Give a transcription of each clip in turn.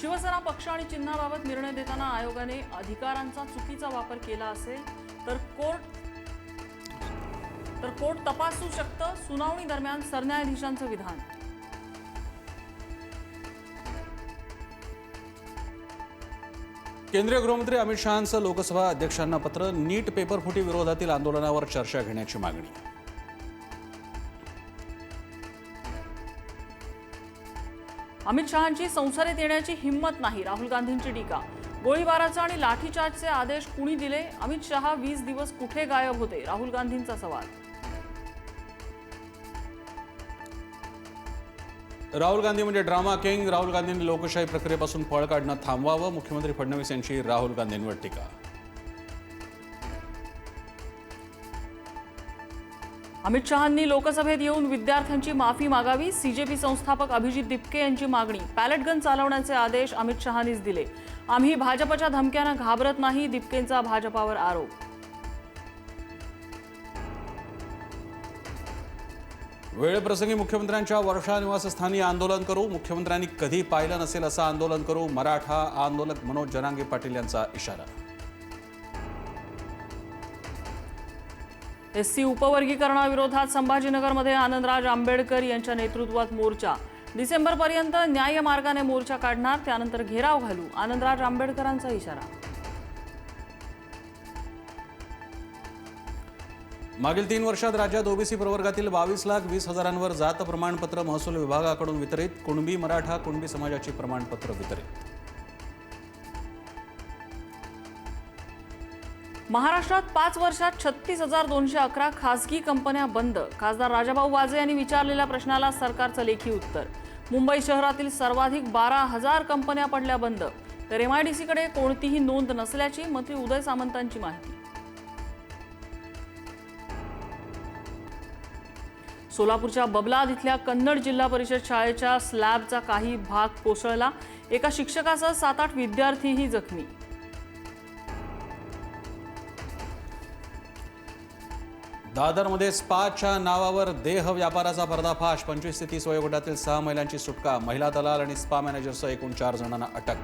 शिवसेना पक्ष आणि चिन्हाबाबत निर्णय देताना आयोगाने अधिकारांचा चुकीचा वापर केला असेल तर कोर्ट तपासू शकतं, सुनावणी दरम्यान सरन्यायाधीशांचं विधान. केंद्रीय गृहमंत्री अमित शहांचं लोकसभा अध्यक्षांना पत्र. नीट पेपरफुटी विरोधातील आंदोलनावर चर्चा घेण्याची मागणी. अमित शहांची संसदेत येण्याची हिंमत नाही, राहुल गांधींची टीका. गोळीबाराचा आणि लाठीचार्जचे आदेश कुणी दिले? अमित शहा 20 दिवस कुठे गायब होते? राहुल गांधींचा सवाल. राहुल गांधी म्हणजे ड्रामा किंग. राहुल गांधींनी लोकशाही प्रक्रियेपासून पळ काढणं थांबवावं. मुख्यमंत्री फडणवीस यांची राहुल गांधींवर टीका. अमित शहांनी लोकसभेत येऊन विद्यार्थ्यांची माफी मागावी. सीजेपी संस्थापक अभिजित दिपके यांची मागणी. पॅलेट गन चालवण्याचे आदेश अमित शहांनीच दिले. आम्ही भाजपच्या धमक्यांना घाबरत नाही, दिपकेंचा भाजपावर आरोप. वेळप्रसंगी मुख्यमंत्र्यांच्या वर्षा निवासस्थानी आंदोलन करू. मुख्यमंत्र्यांनी कधी पाहिलं नसेल असं आंदोलन करू. मराठा आंदोलक मनोज जरांगे पाटील यांचा इशारा. एससी उपवर्गीकरणाविरोधात संभाजीनगरमध्ये आनंदराज आंबेडकर यांच्या नेतृत्वात मोर्चा. डिसेंबरपर्यंत न्यायमार्गाने मोर्चा काढणार, त्यानंतर घेराव घालू. आनंदराज आंबेडकरांचा इशारा. मागील 3 वर्षात राज्यात ओबीसी प्रवर्गातील 22,20,000 जात प्रमाणपत्र महसूल विभागाकडून वितरित. कुणबी मराठा कुणबी समाजाची प्रमाणपत्र वितरित. महाराष्ट्रात 5 वर्षात 36,211 खासगी कंपन्या बंद. खासदार राजाभाऊ वाजे यांनी विचारलेल्या प्रश्नाला सरकारचं लेखी उत्तर. मुंबई शहरातील सर्वाधिक 12,000 कंपन्या पडल्या बंद. तर एमआयडीसीकडे कोणतीही नोंद नसल्याची मंत्री उदय सामंतांची माहिती. सोलापूरच्या बबलाद इथल्या कन्नड जिल्हा परिषद शाळेच्या स्लॅबचा काही भाग कोसळला. एका शिक्षकासह 7-8 विद्यार्थीही जखमी. दादरमध्ये स्पाच्या नावावर देह व्यापाराचा पर्दाफाश. 25 ते 30 वयोगटातील 6 महिलांची सुटका. महिला दलाल आणि स्पा मॅनेजरसह एकूण 4 जणांना अटक.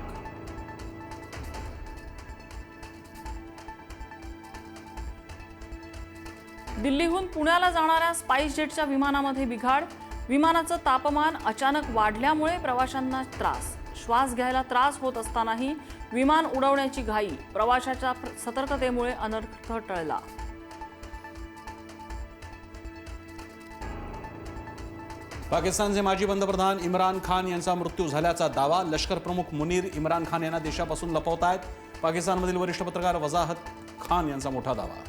दिल्लीहून पुण्याला जाणाऱ्या स्पाइस जेटच्या विमानामध्ये बिघाड. विमानाचं तापमान अचानक वाढल्यामुळे प्रवाशांना त्रास. श्वास घ्यायला त्रास होत असतानाही विमान उडवण्याची घाई. प्रवाशाच्या सतर्कतेमुळे अनर्थ टळला. पाकिस्तानचे माजी पंतप्रधान इम्रान खान यांचा मृत्यू झाल्याचा दावा. लष्कर प्रमुख मुनीर इम्रान खान यांना देशापासून लपवतायत. पाकिस्तानमधील वरिष्ठ पत्रकार वजाहत खान यांचा मोठा दावा.